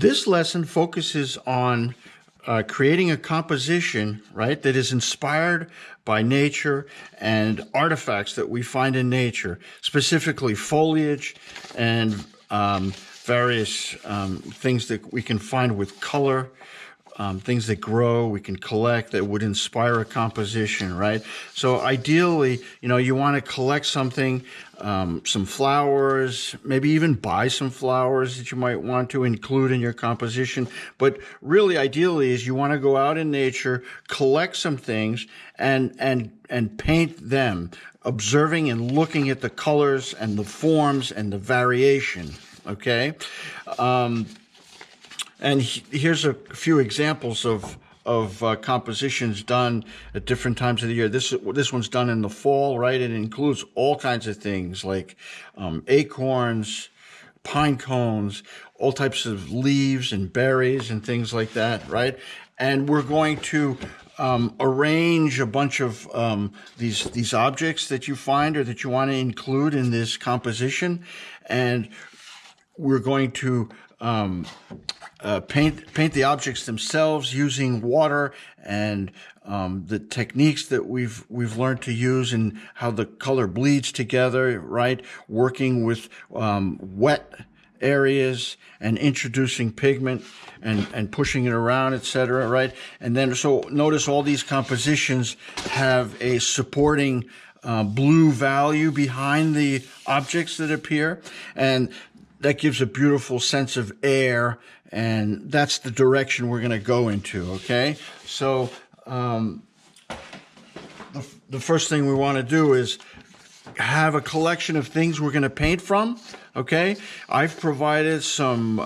This lesson focuses on creating a composition, right, that is inspired by nature and artifacts that we find in nature, specifically foliage and various things that we can find with color, things that grow, we can collect that would inspire a composition, right? So ideally, you want to collect something, some flowers, maybe even buy some flowers that you might want to include in your composition. But really, ideally, is you want to go out in nature, collect some things, and paint them, observing and looking at the colors and the forms and the variation, okay? And here's a few examples of compositions done at different times of the year. This one's done in the fall, right? It includes all kinds of things like acorns, pine cones, all types of leaves and berries and things like that, right? And we're going to arrange a bunch of these objects that you find or that you want to include in this composition, and we're going to paint the objects themselves using water and the techniques that we've learned to use and how the color bleeds together, right? Working with wet areas and introducing pigment and pushing it around, etc., right? And then so notice all these compositions have a supporting blue value behind the objects that appear, and that gives a beautiful sense of air, and that's the direction we're going to go into, okay? So the first thing we want to do is have a collection of things we're going to paint from, okay? I've provided some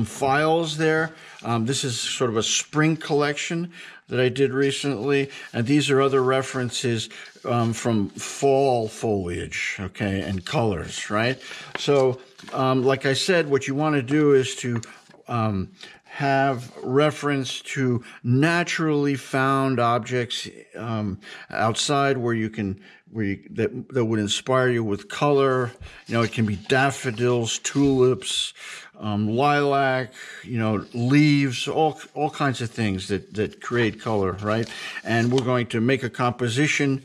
files there. This is sort of a spring collection that I did recently, and these are other references from fall foliage, okay, and colors, right? So like I said, what you want to do is to have reference to naturally found objects outside where you can that would inspire you with color. It can be daffodils, tulips, lilac, leaves, all kinds of things that create color, right? And we're going to make a composition.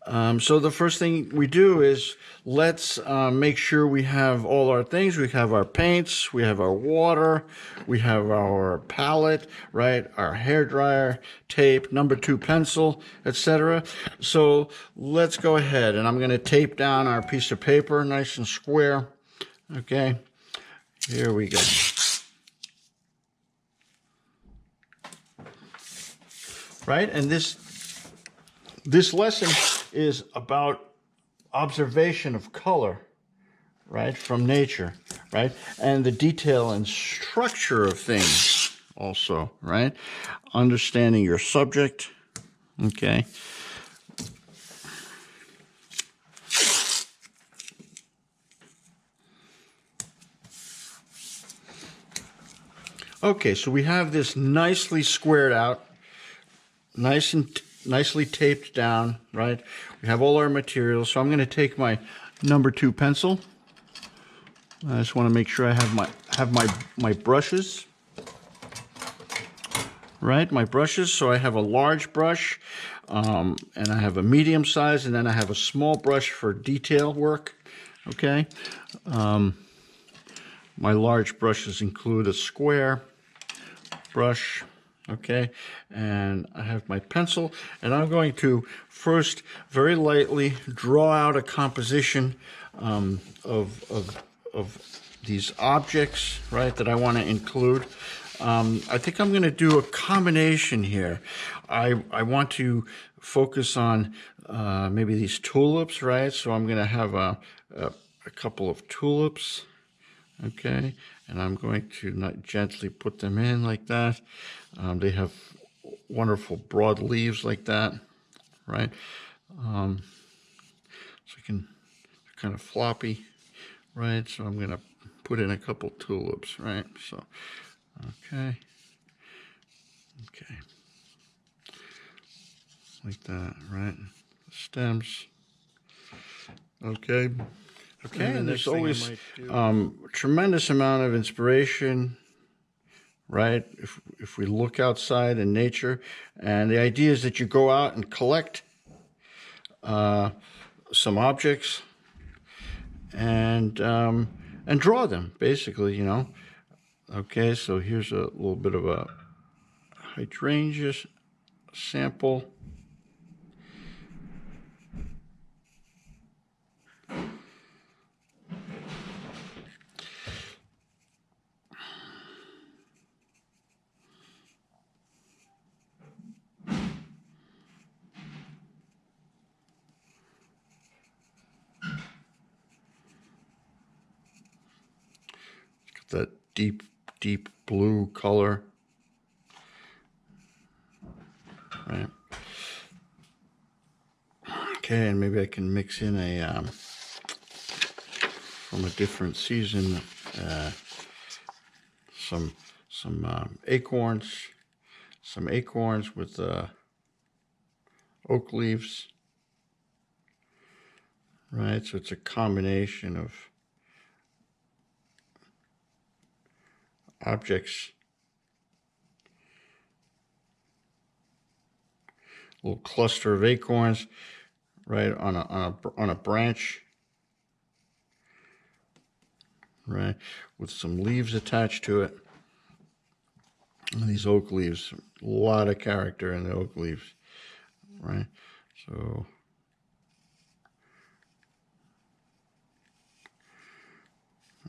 So the first thing we do is let's make sure we have all our things. We have our paints, we have our water, we have our palette, right? Our hairdryer, tape, number 2 pencil, etc. So let's go ahead, and I'm going to tape down our piece of paper nice and square. Okay, here we go. Right, and this lesson is about observation of color, right, from nature, right, and the detail and structure of things also, right, understanding your subject, okay. Okay, so we have this nicely squared out, nicely taped down, right? We have all our materials. So I'm going to take my number 2 pencil. I just want to make sure I have my brushes, right? My brushes. So I have a large brush, and I have a medium size, and then I have a small brush for detail work. Okay. My large brushes include a square brush. Okay, and I have my pencil, and I'm going to first very lightly draw out a composition of these objects, right, that I want to include. I think I'm going to do a combination here. I want to focus on maybe these tulips, right? So I'm going to have a couple of tulips, okay, and I'm going to not gently put them in like that. They have wonderful broad leaves like that, right? So you can, kind of floppy, right? So I'm going to put in a couple tulips, right? So, okay, like that, right? The stems, okay. And there's always tremendous amount of inspiration right? If we look outside in nature, and the idea is that you go out and collect some objects and draw them, basically, you know. Okay, so here's a little bit of a hydrangea sample. That deep blue color, right? Okay, and maybe I can mix in a from a different season, some acorns, with oak leaves, right? So it's a combination of objects. A little cluster of acorns, right, on a branch, right, with some leaves attached to it. And these oak leaves, a lot of character in the oak leaves, right? So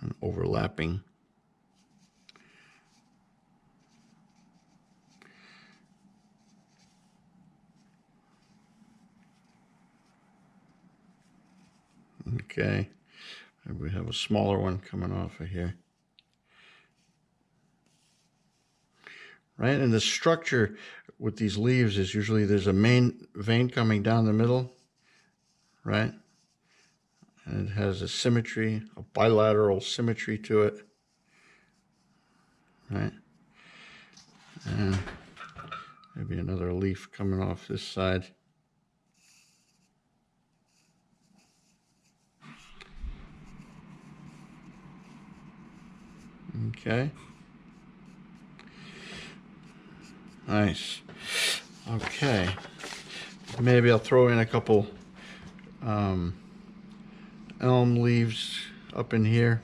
and overlapping. Okay, maybe we have a smaller one coming off of here. Right, and the structure with these leaves is usually there's a main vein coming down the middle, right? And it has a symmetry, a bilateral symmetry to it, right? And maybe another leaf coming off this side. Okay. Nice. Okay. Maybe I'll throw in a couple elm leaves up in here,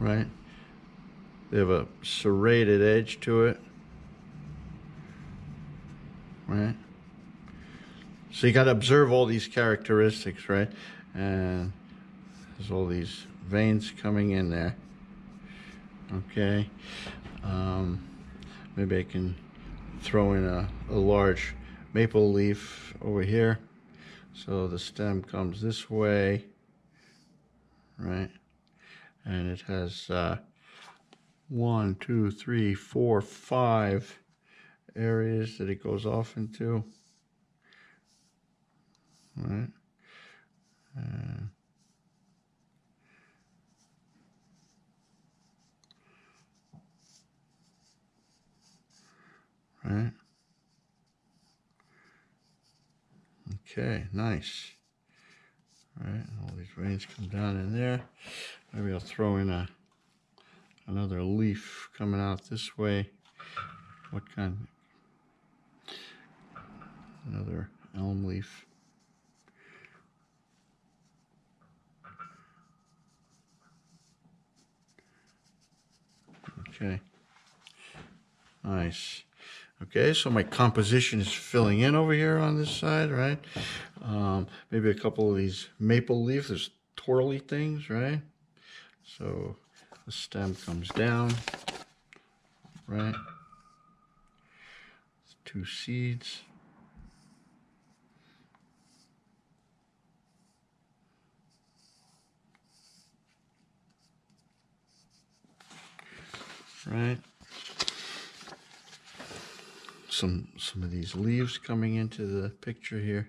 right? They have a serrated edge to it, right? So you got to observe all these characteristics, right? And there's all these veins coming in there. Okay. Maybe I can throw in a large maple leaf over here. So the stem comes this way, right? And it has 1, 2, 3, 4, 5 areas that it goes off into, right? Right. Okay, nice. All right, all these veins come down in there. Maybe I'll throw in another leaf coming out this way. What kind? Another elm leaf. Okay. Nice. Okay, so my composition is filling in over here on this side, right? Maybe a couple of these maple leaves, there's twirly things, right? So the stem comes down, right? 2 seeds. Right? Some of these leaves coming into the picture here.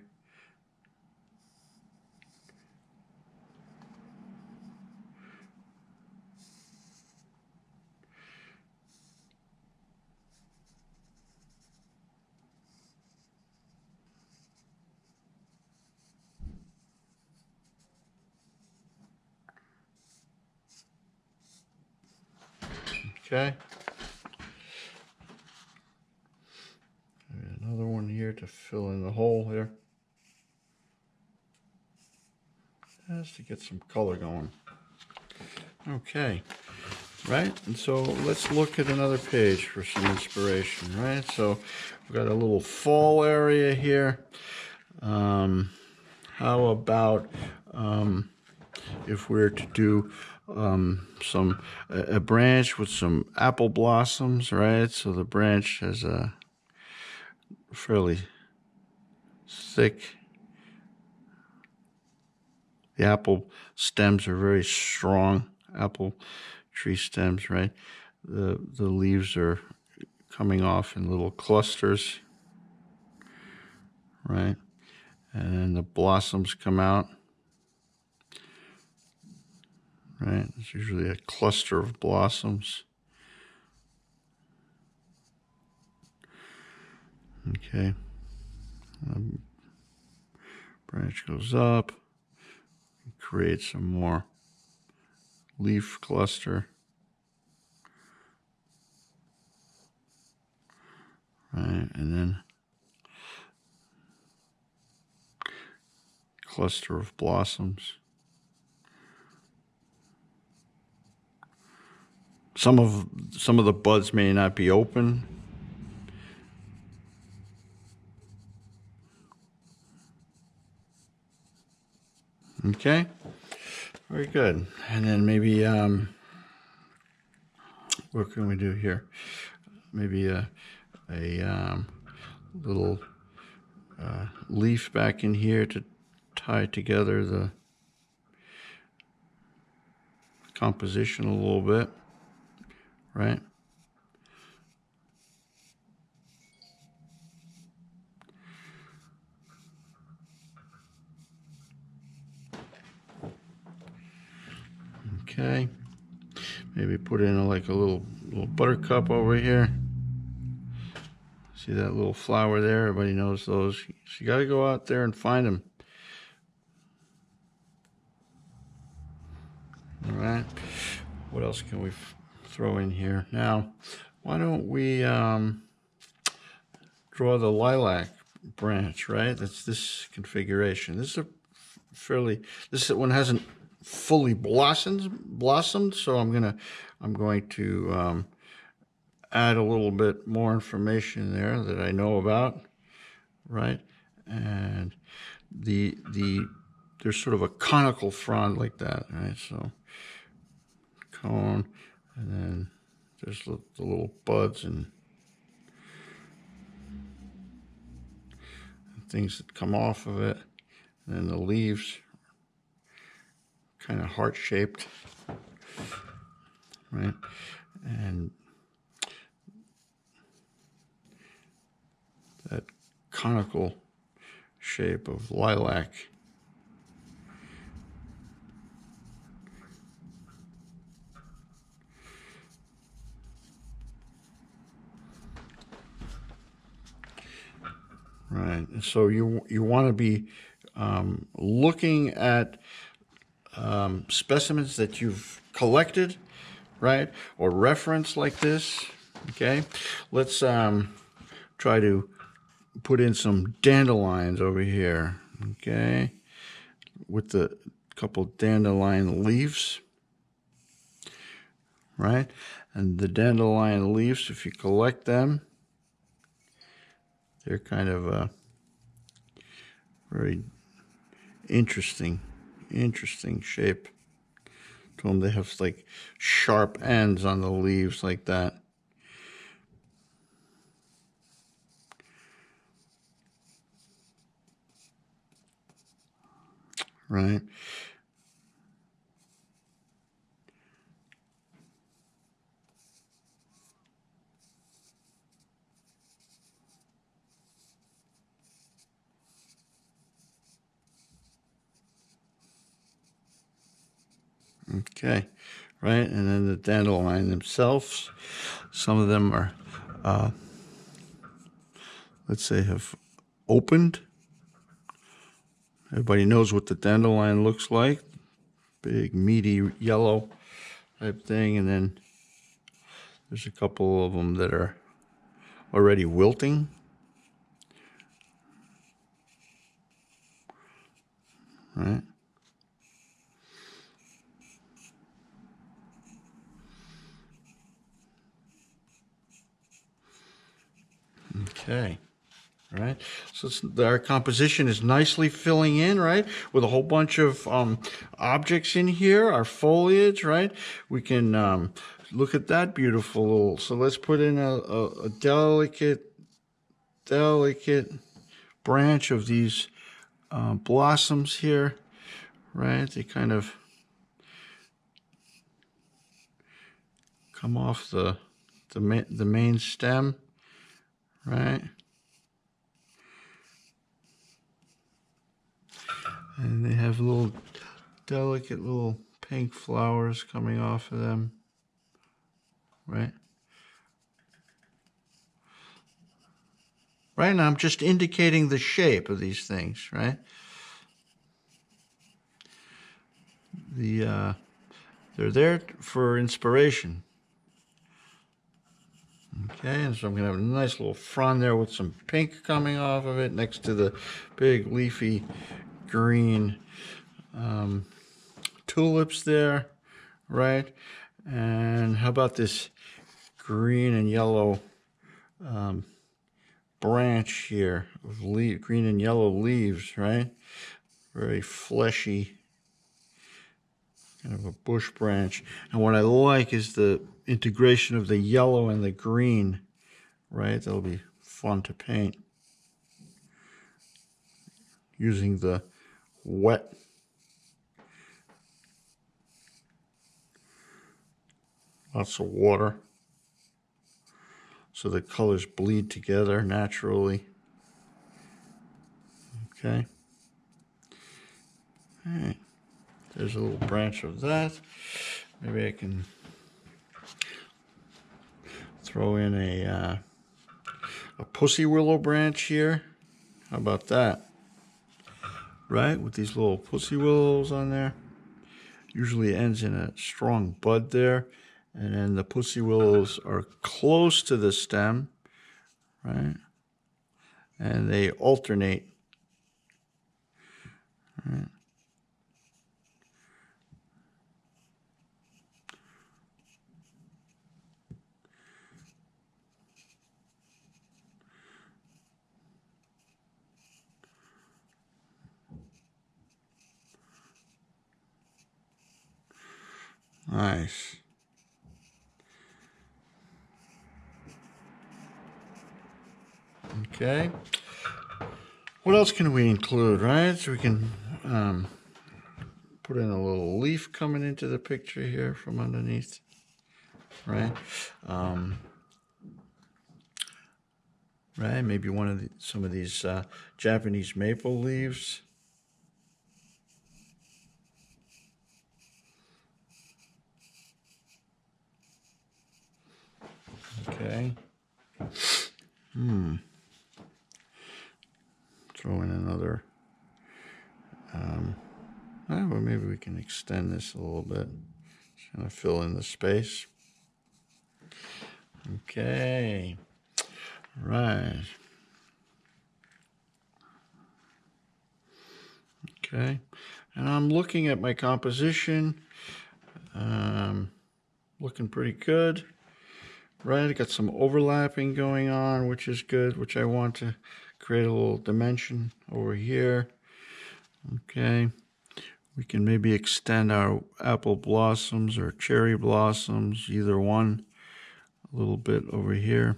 Okay. another one here to fill in the hole here. Just to get some color going. Okay, right? And so let's look at another page for some inspiration, right? So we've got a little fall area here. How about if we were to do a branch with some apple blossoms, right? So the branch has a fairly thick. The apple stems are very strong, apple tree stems, right? The leaves are coming off in little clusters, right? And then the blossoms come out, right? It's usually a cluster of blossoms. Okay. Branch goes up, create some more leaf cluster. Right, and then cluster of blossoms. Some of the buds may not be open. Okay, very good. And then maybe what can we do here? Maybe a little leaf back in here to tie together the composition a little bit, right? Okay, maybe put in like a little buttercup over here. See that little flower there? Everybody knows those. So you got to go out there and find them. All right. What else can we throw in here? Now, why don't we draw the lilac branch, right? That's this configuration. This one hasn't fully blossomed, so I'm going to add a little bit more information there that I know about, right? And there's sort of a conical frond like that, right? So cone, and then there's the little buds and things that come off of it, and then the leaves kind of heart-shaped, right? And that conical shape of lilac. Right, and so you want to be looking at specimens that you've collected, right, or reference like this. Okay, let's try to put in some dandelions over here. Okay, with the couple dandelion leaves, right, and the dandelion leaves, if you collect them, they're kind of a very interesting shape to them. They have like sharp ends on the leaves like that. Right? Okay, right, and then the dandelion themselves, some of them are, let's say, have opened. Everybody knows what the dandelion looks like, big, meaty, yellow type thing, and then there's a couple of them that are already wilting, right? Okay. Right, so our composition is nicely filling in, right, with a whole bunch of objects in here, our foliage, right? We can look at that beautiful little, so let's put in a delicate branch of these blossoms here, right? They kind of come off the main stem, right? And they have little delicate little pink flowers coming off of them, right? Right now I'm just indicating the shape of these things, right? They're there for inspiration. Okay, and so I'm gonna have a nice little frond there with some pink coming off of it next to the big leafy green tulips there, right? And how about this green and yellow branch here of green and yellow leaves, right? Very fleshy, kind of a bush branch. And what I like is the integration of the yellow and the green, right? That'll be fun to paint using the wet lots of water so the colors bleed together naturally. Okay. All right. There's a little branch of that. Maybe I can throw in a pussy willow branch here. How about that? Right, with these little pussy willows on there. Usually ends in a strong bud there. And then the pussy willows are close to the stem, right? And they alternate. Right. Nice. Okay. What else can we include, right? So we can put in a little leaf coming into the picture here from underneath, right? Right, maybe some of these Japanese maple leaves. Okay. Throw in another. Well, maybe we can extend this a little bit. Just gonna fill in the space. Okay. Right. Okay. And I'm looking at my composition. Looking pretty good. Right, I got some overlapping going on, which is good, which I want to create a little dimension over here. Okay, we can maybe extend our apple blossoms or cherry blossoms, either one, a little bit over here.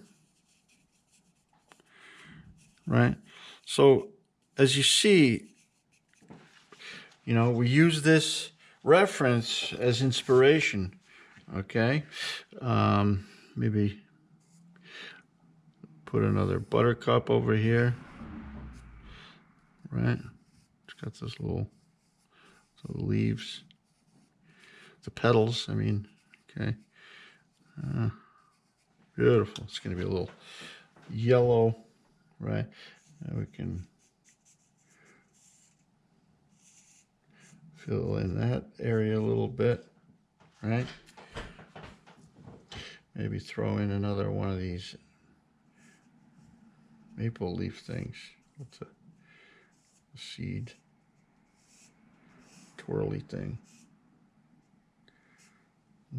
Right, so as you see, you know, we use this reference as inspiration. Okay, maybe put another buttercup over here, right? It's got this little leaves, the petals, I mean, okay. Beautiful. It's going to be a little yellow, right? And we can fill in that area a little bit, right? Maybe throw in another one of these maple leaf things. What's a seed? twirly thing.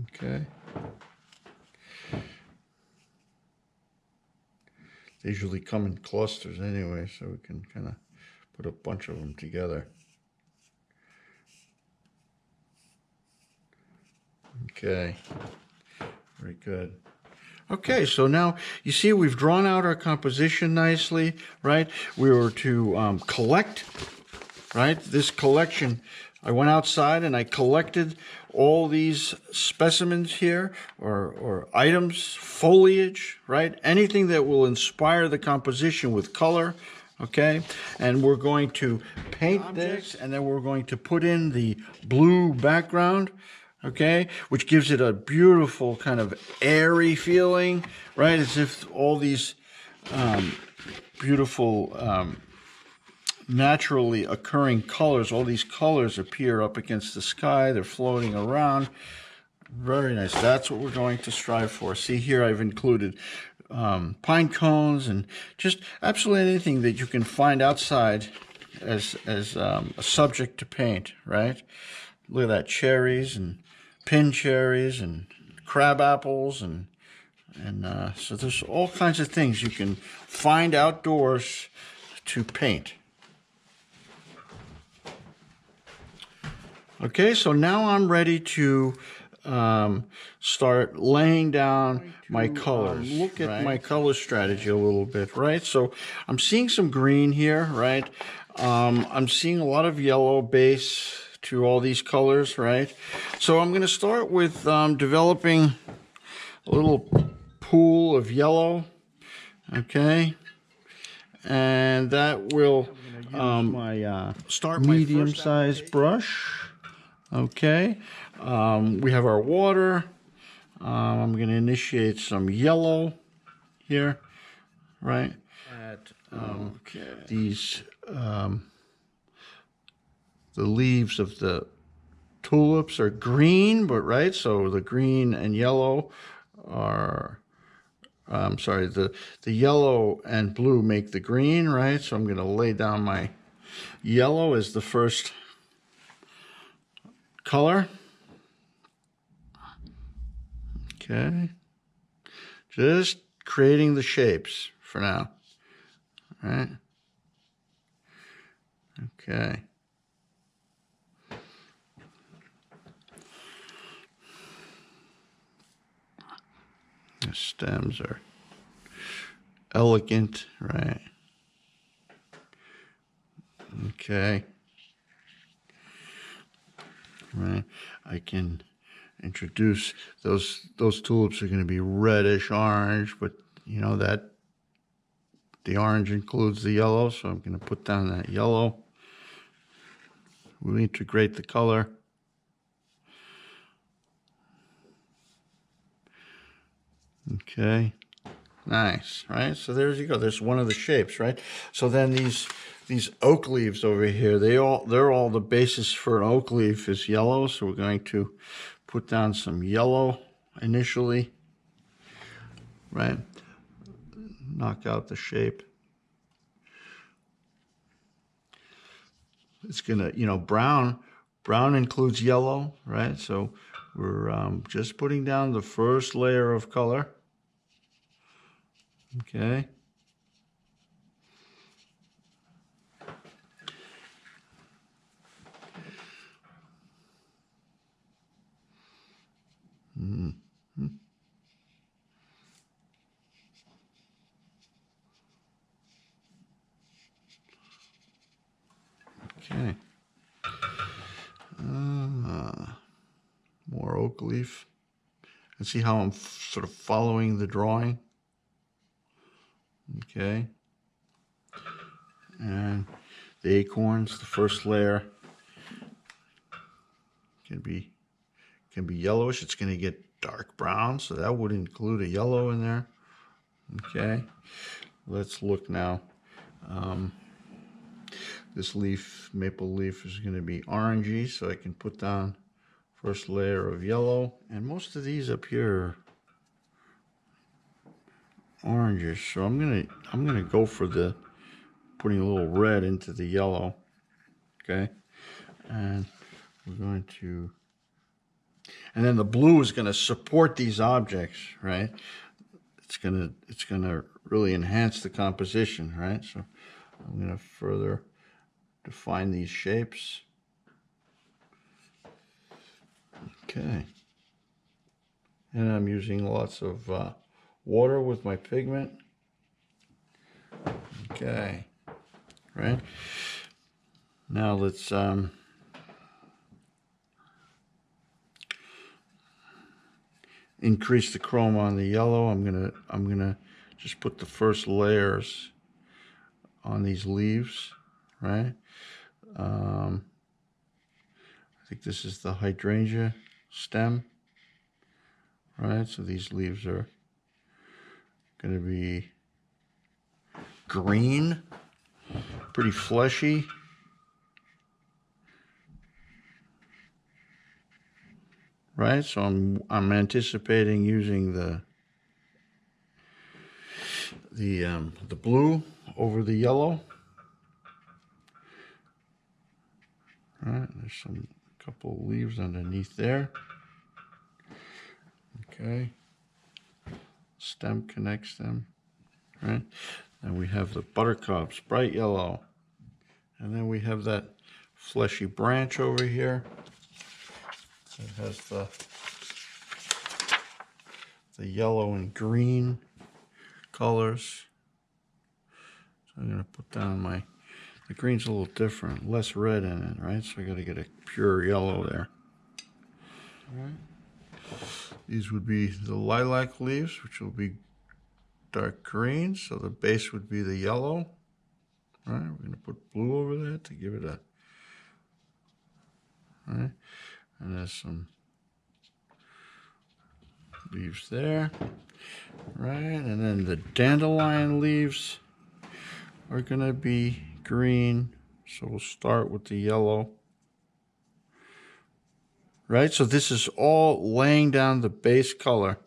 Okay. They usually come in clusters anyway, so we can kind of put a bunch of them together. Okay, very good. Okay, so now you see we've drawn out our composition nicely, right? We were to collect, right? This collection, I went outside and I collected all these specimens here, or items, foliage, right? Anything that will inspire the composition with color, okay? And we're going to paint this, and then we're going to put in the blue background, okay, which gives it a beautiful kind of airy feeling, right? As if all these beautiful naturally occurring colors, all these colors appear up against the sky. They're floating around. Very nice. That's what we're going to strive for. See here, I've included pine cones and just absolutely anything that you can find outside as a subject to paint, right? Look at that, cherries and pin cherries and crab apples and so there's all kinds of things you can find outdoors to paint. Okay, so now I'm ready to start laying down my colors. Look at my color strategy a little bit, right? So I'm seeing some green here, right? I'm seeing a lot of yellow base to all these colors, right? So I'm going to start with developing a little pool of yellow, okay? And that will start my medium-sized brush, okay? We have our water. I'm going to initiate some yellow here, right? These the leaves of the tulips are green, but right, so the green and yellow are, sorry, the yellow and blue make the green, right? So I'm going to lay down my yellow as the first color. Okay. Just creating the shapes for now, right? Okay. The stems are elegant, right? Okay. Right. I can introduce those tulips are going to be reddish orange, but you know that the orange includes the yellow, so I'm going to put down that yellow. We'll integrate the color. Okay, nice, right? So there you go. There's one of the shapes, right? So then these oak leaves over here, they're all the basis for an oak leaf is yellow. So we're going to put down some yellow initially, right? Knock out the shape. It's gonna, you know, brown includes yellow, right? So we're just putting down the first layer of color. Okay. Mm-hmm. Okay. More oak leaf. And see how I'm sort of following the drawing. Okay. And the acorns, the first layer, can be yellowish. It's going to get dark brown, so that would include a yellow in there. Okay. Let's look now. This leaf, maple leaf, is going to be orangey, so I can put down first layer of yellow. And most of these up here are orangish, so I'm gonna go for the putting a little red into the yellow. Okay, and we're going to, and then the blue is going to support these objects, right? It's going to really enhance the composition, right? So I'm going to further define these shapes. Okay. And I'm using lots of water with my pigment. Okay. Right. Now let's increase the chroma on the yellow. I'm gonna just put the first layers on these leaves, right? I think this is the hydrangea stem, right? So these leaves are gonna be green, pretty fleshy. Right, so I'm anticipating using the blue over the yellow. All right, there's a couple of leaves underneath there. Okay, stem connects them. Right, and we have the buttercups, bright yellow, and then we have that fleshy branch over here. It has the yellow and green colors. So I'm going to put down the green's a little different, less red in it, right? So I got to get a pure yellow there. All right. These would be the lilac leaves, which will be dark green. So the base would be the yellow. All right, we're going to put blue over that to give it a, all right? And there's some leaves there, right? And then the dandelion leaves are gonna be green. So we'll start with the yellow, right? So this is all laying down the base color.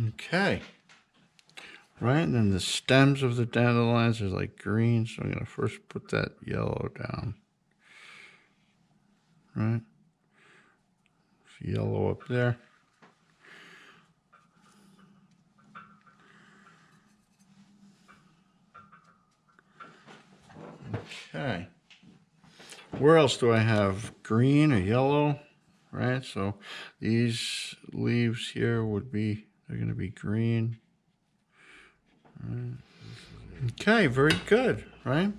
Okay, right? And then the stems of the dandelions are like green. So I'm gonna first put that yellow down, right? Yellow up there. Okay. Where else do I have green or yellow? Right, so these leaves here they're going to be green. Right. Okay, very good, right?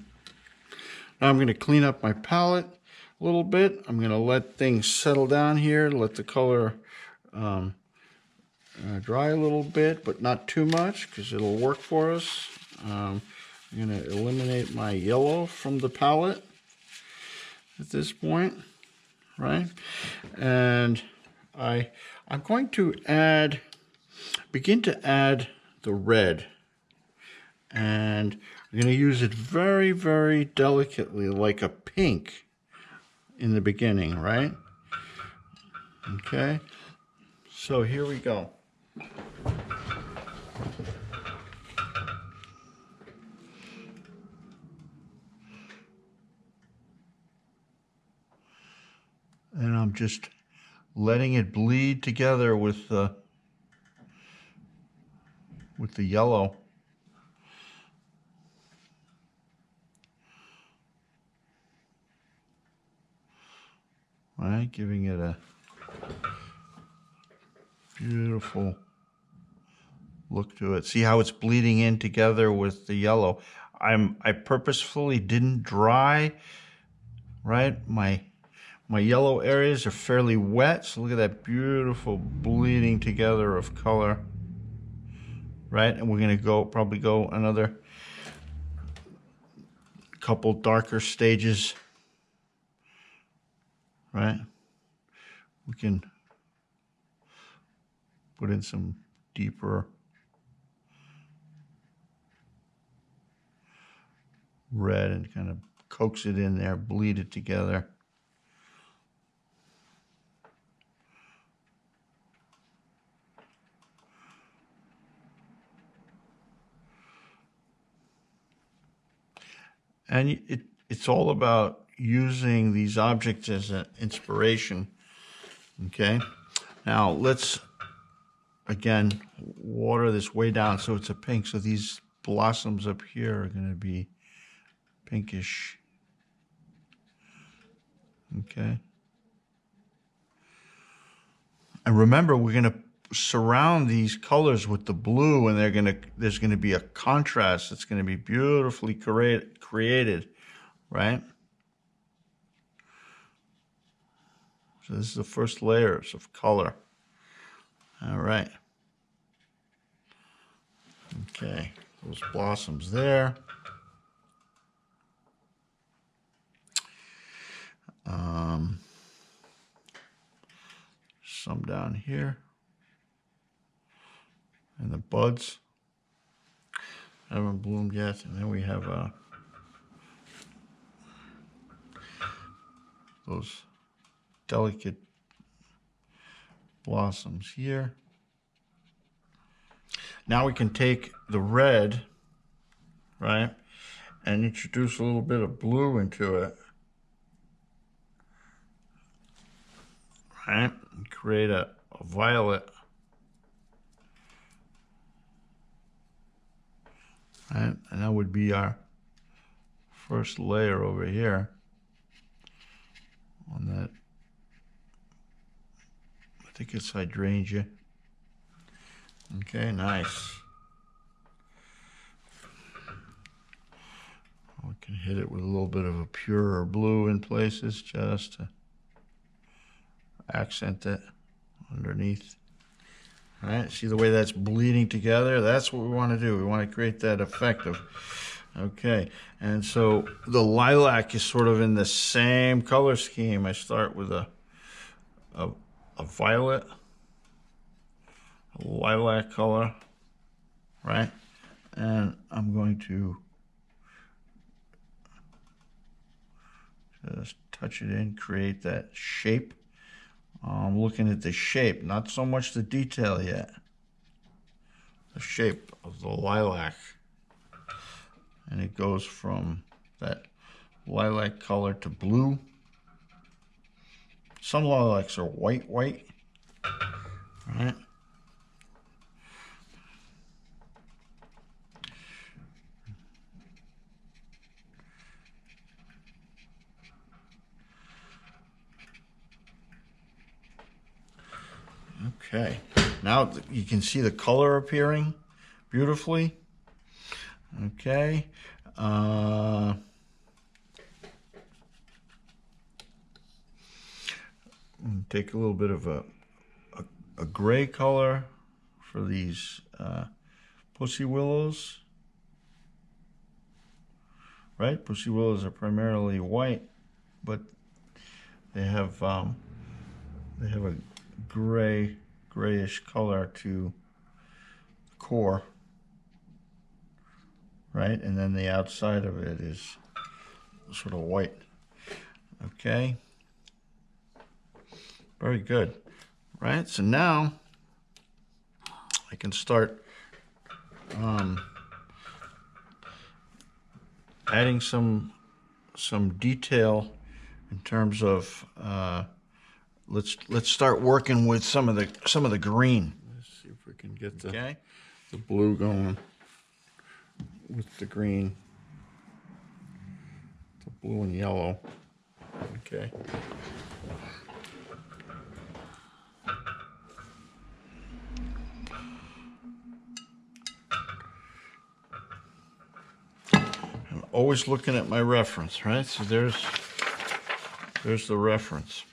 Now I'm going to clean up my palette a little bit. I'm going to let things settle down here, let the color dry a little bit, but not too much because it'll work for us. I'm going to eliminate my yellow from the palette at this point, right? And I'm going to begin to add the red. And I'm going to use it very, very delicately, like a pink in the beginning, right? Okay, so here we go. And I'm just letting it bleed together with the yellow. Right, giving it a beautiful look to it. See how it's bleeding in together with the yellow. I purposefully didn't dry, right? My yellow areas are fairly wet, so look at that beautiful bleeding together of color, right? And we're gonna probably go another couple darker stages, right? We can put in some deeper red and kind of coax it in there, bleed it together. And it's all about using these objects as an inspiration. Okay, now let's again water this way down so it's a pink. So these blossoms up here are going to be pinkish. Okay, and remember, we're going to surround these colors with the blue, and there's going to be a contrast. It's going to be beautifully created, right? So this is the first layers of color. All right. Okay, those blossoms there. Some down here. And the buds haven't bloomed yet. And then we have those delicate blossoms here. Now we can take the red, right, and introduce a little bit of blue into it, right, and create a violet, right, and that would be our first layer over here on that. I think it's hydrangea. Okay, nice. We can hit it with a little bit of a purer blue in places just to accent it underneath. All right, see the way that's bleeding together? That's what we want to do. We want to create that effect of, okay. And so the lilac is sort of in the same color scheme. I start with a violet, a lilac color, right? And I'm going to just touch it in, create that shape. I'm looking at the shape, not so much the detail yet. The shape of the lilac. And it goes from that lilac color to blue. Some lilacs are white, right? Okay, now you can see the color appearing beautifully. Okay. Take a little bit of a gray color for these pussy willows. Right? Pussy willows are primarily white, but they have a grayish color to the core, right? And then the outside of it is sort of white. Okay, very good, right? So now I can start adding some detail in terms of let's start working with some of the green. Let's see if we can get the blue going with the green, the blue and yellow. Okay. I'm always looking at my reference, right? So there's the reference.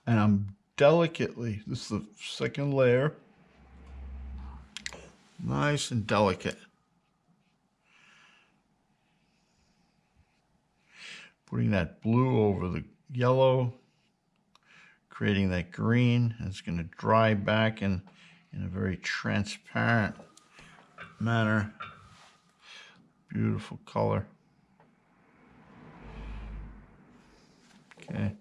And I'm delicately, this is the second layer, nice and delicate. Putting that blue over the yellow, creating that green. And it's going to dry back in a very transparent manner. Beautiful color. Okay.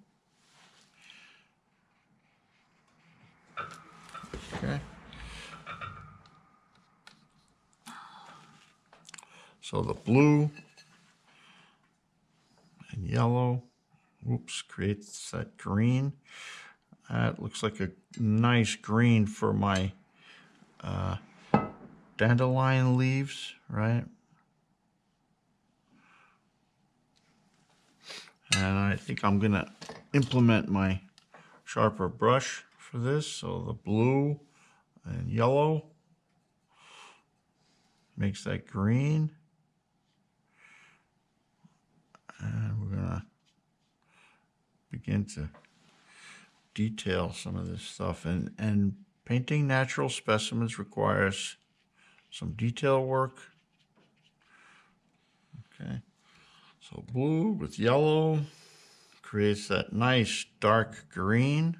Okay. So the blue and yellow, oops, creates that green. That looks like a nice green for my dandelion leaves, right? And I think I'm gonna implement my sharper brush for this. So the blue and yellow makes that green. And we're gonna begin to detail some of this stuff. And painting natural specimens requires some detail work. Okay, so blue with yellow creates that nice dark green.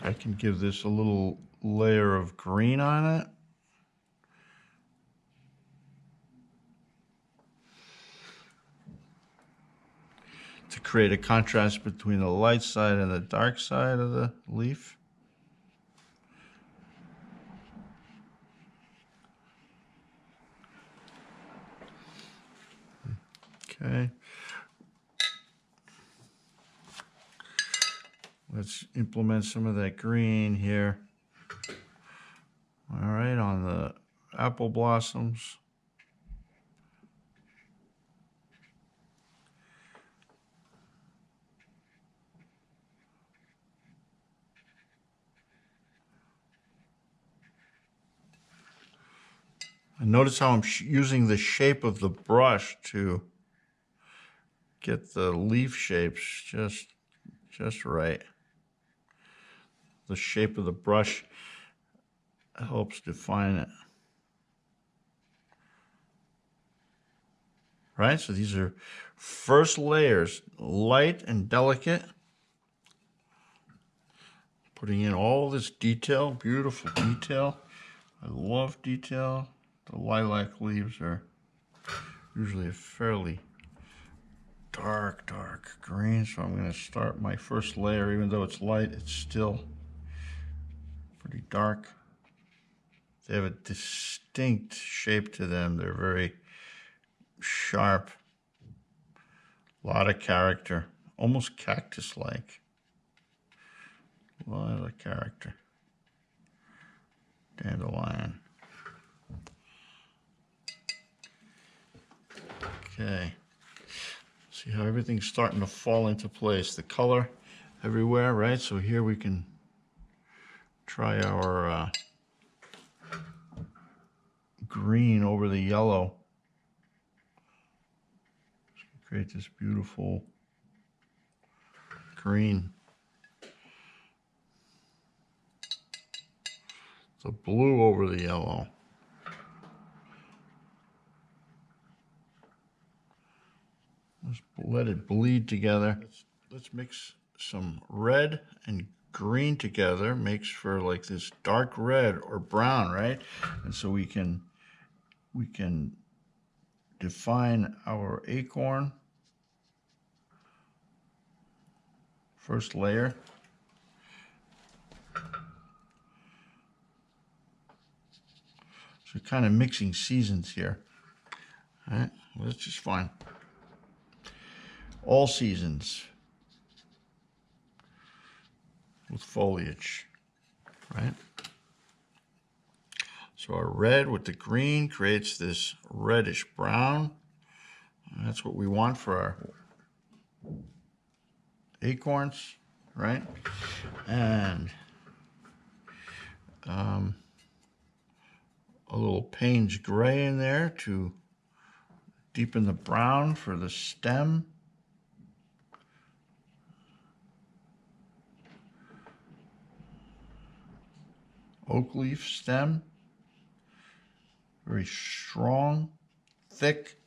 I can give this a little layer of green on it. To create a contrast between the light side and the dark side of the leaf. Okay. Let's implement some of that green here. All right, on the apple blossoms. And notice how I'm using the shape of the brush to get the leaf shapes just right. The shape of the brush helps define it. Right, so these are first layers, light and delicate. Putting in all this detail, beautiful detail. I love detail. The lilac leaves are usually a fairly dark green, so I'm going to start my first layer. Even though it's light, it's still pretty dark. They have a distinct shape to them. They're very sharp, a lot of character, almost cactus-like. A lot of character. Dandelion. Okay. See how everything's starting to fall into place. The color everywhere, right? So here we can try our green over the yellow. Create this beautiful green. The blue over the yellow. Let's let it bleed together. Let's mix some red and green together. Makes for like this dark red or brown, right? And so we can define our acorn. First layer. So kind of mixing seasons here. All right, well, that's just fine. All seasons with foliage, right? So our red with the green creates this reddish brown. And that's what we want for our acorns, right? And a little Payne's gray in there to deepen the brown for the stem. Oak leaf stem, very strong, thick,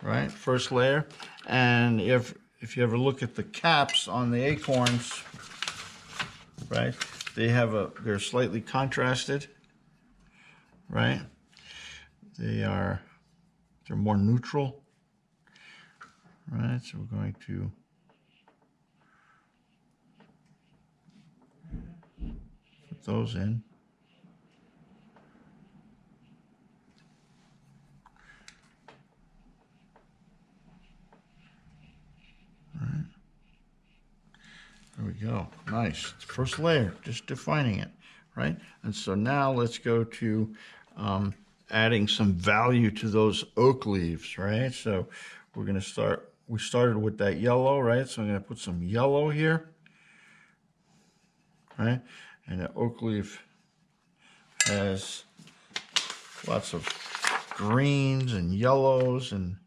right? First layer. And if you ever look at the caps on the acorns, right, they're slightly contrasted, right? They're more neutral, Right, so we're going to put those in. Right. There we go. Nice. First layer, just defining it, right? And so now let's go to adding some value to those oak leaves, right? So we're going to start, we started with that yellow, right? So I'm going to put some yellow here, right? And the oak leaf has lots of greens and yellows and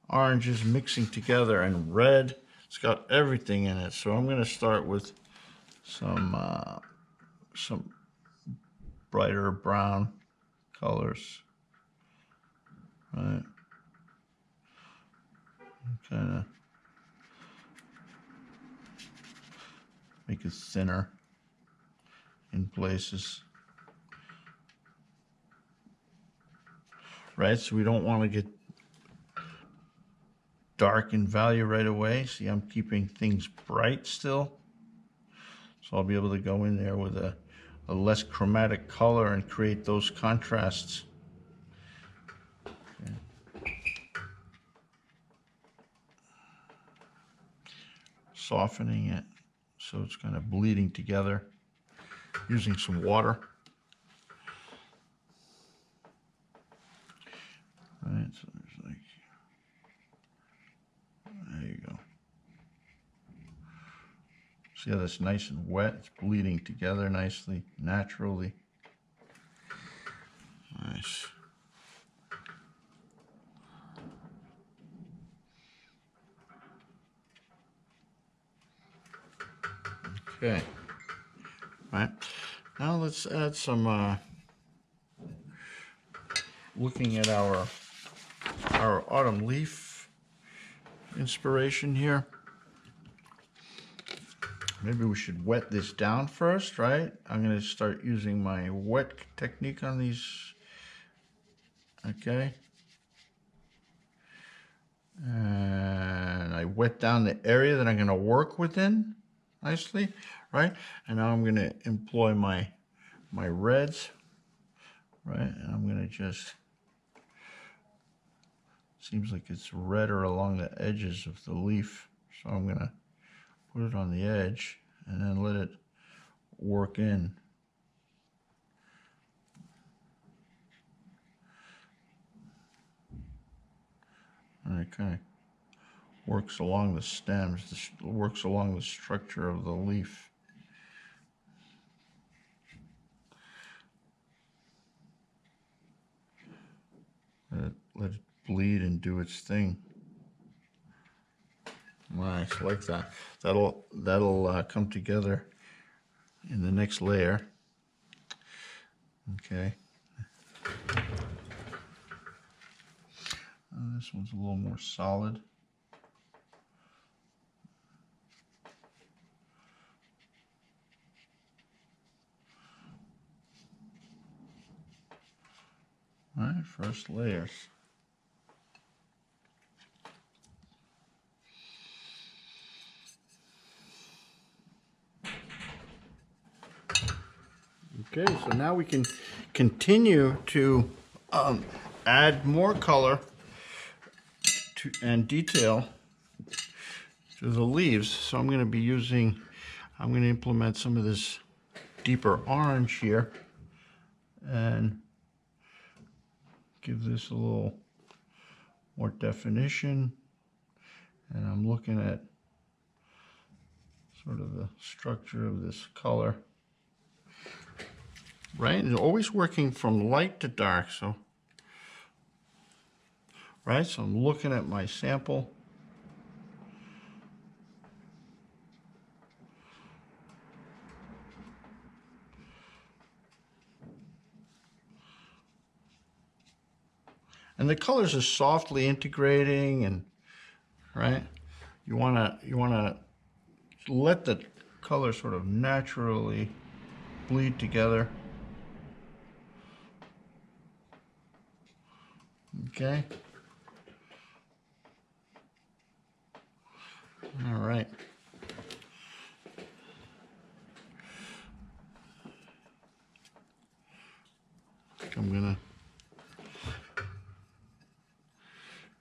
oranges mixing together, and red. It's got everything in it. So I'm going to start with some brighter brown colors, right? Kind of make it thinner in places, right? So we don't want to get dark in value right away. See, I'm keeping things bright still. So I'll be able to go in there with a less chromatic color and create those contrasts. Okay. Softening it so it's kind of bleeding together, using some water. Right, so there's like, there you go. See how that's nice and wet? It's bleeding together nicely, naturally. Nice. Okay. Right. Now let's add some, looking at our autumn leaf inspiration here. Maybe we should wet this down first, right? I'm going to start using my wet technique on these. Okay. And I wet down the area that I'm going to work within nicely, right? And now I'm going to employ my reds, right? And I'm going to just, seems like it's redder along the edges of the leaf. So I'm going to put it on the edge and then let it work in. And it kind of works along the stems, works along the structure of the leaf. Let it bleed and do its thing. Nice, like that. That'll come together in the next layer. Okay. This one's a little more solid. All right, first layers. Okay, so now we can continue to add more color and detail to the leaves. So I'm going to be using, I'm going to implement some of this deeper orange here and give this a little more definition. And I'm looking at sort of the structure of this color. Right, and always working from light to dark, so, right, so I'm looking at my sample. And the colors are softly integrating, and, right, you wanna let the color sort of naturally bleed together. Okay. All right. I'm gonna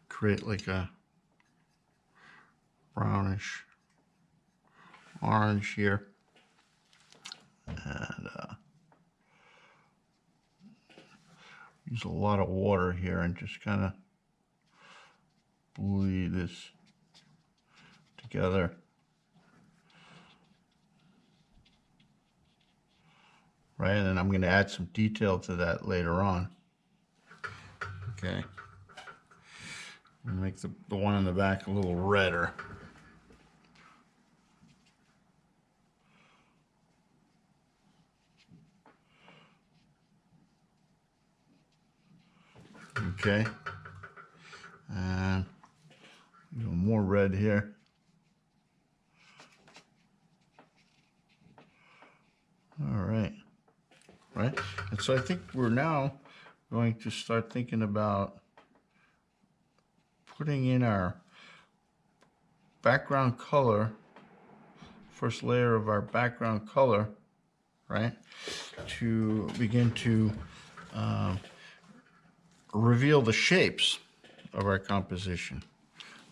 create like a brownish orange here, and use a lot of water here and just kind of bleed this together. Right, and then I'm going to add some detail to that later on. Okay. Make the one in the back a little redder. Okay. And more red here. All right. Right. And so I think we're now going to start thinking about putting in our background color, first layer of our background color, right, to begin to reveal the shapes of our composition.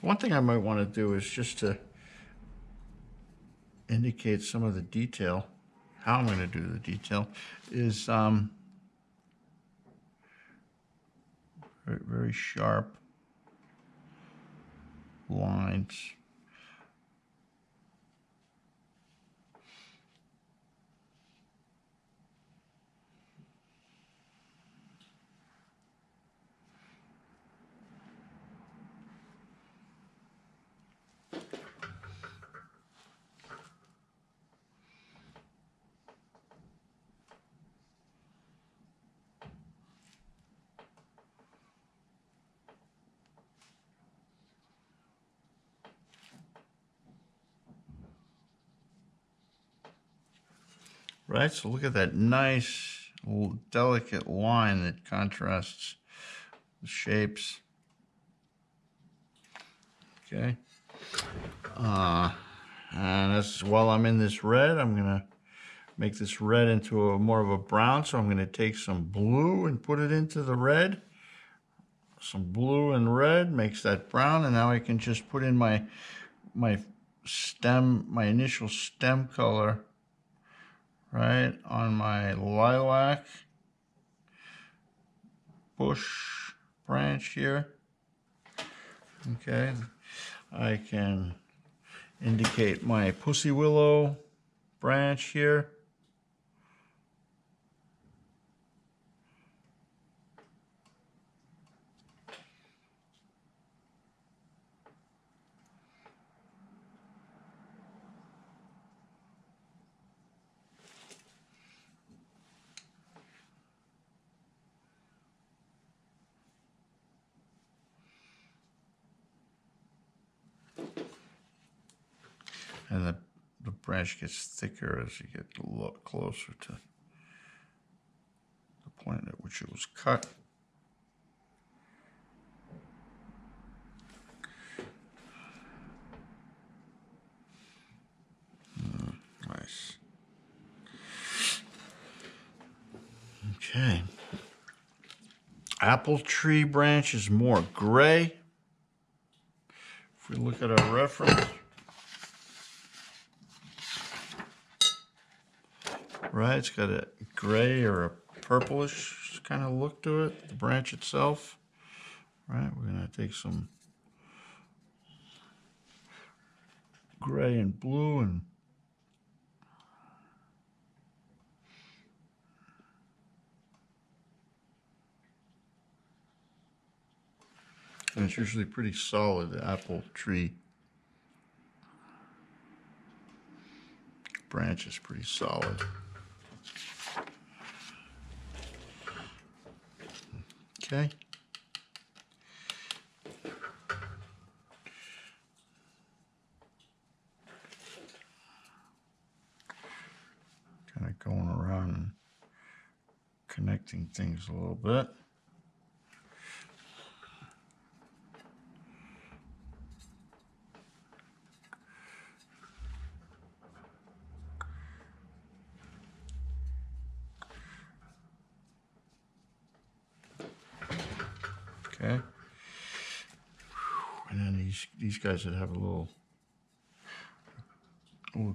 One thing I might want to do is just to indicate some of the detail, how I'm going to do the detail, is very, very sharp lines. Right, so look at that nice, delicate line that contrasts the shapes. Okay. And as while I'm in this red, I'm gonna make this red into more of a brown. So I'm gonna take some blue and put it into the red. Some blue and red makes that brown, and now I can just put in my stem, my initial stem color, right, on my lilac bush branch here. Okay, I can indicate my pussy willow branch here. And the branch gets thicker as you get a lot closer to the point at which it was cut. Nice. Okay. Apple tree branch is more gray. If we look at our reference, right, it's got a gray or a purplish kind of look to it, the branch itself. Right, we're going to take some gray and blue and it's usually pretty solid. The apple tree branch is pretty solid. Okay. Kind of going around and connecting things a little bit. these guys that have a little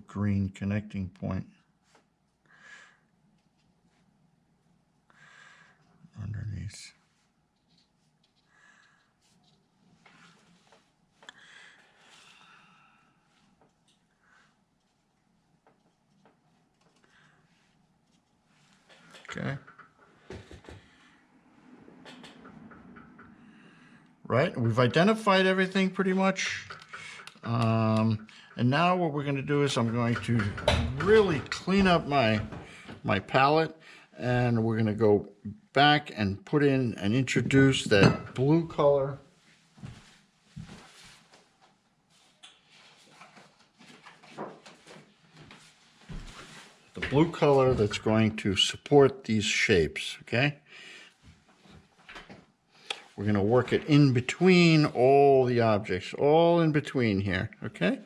green connecting point underneath. Okay. Right, we've identified everything pretty much. And now what we're going to do is I'm going to really clean up my palette, and we're going to go back and put in and introduce that blue color. The blue color that's going to support these shapes, okay? We're going to work it in between all the objects, all in between here, okay?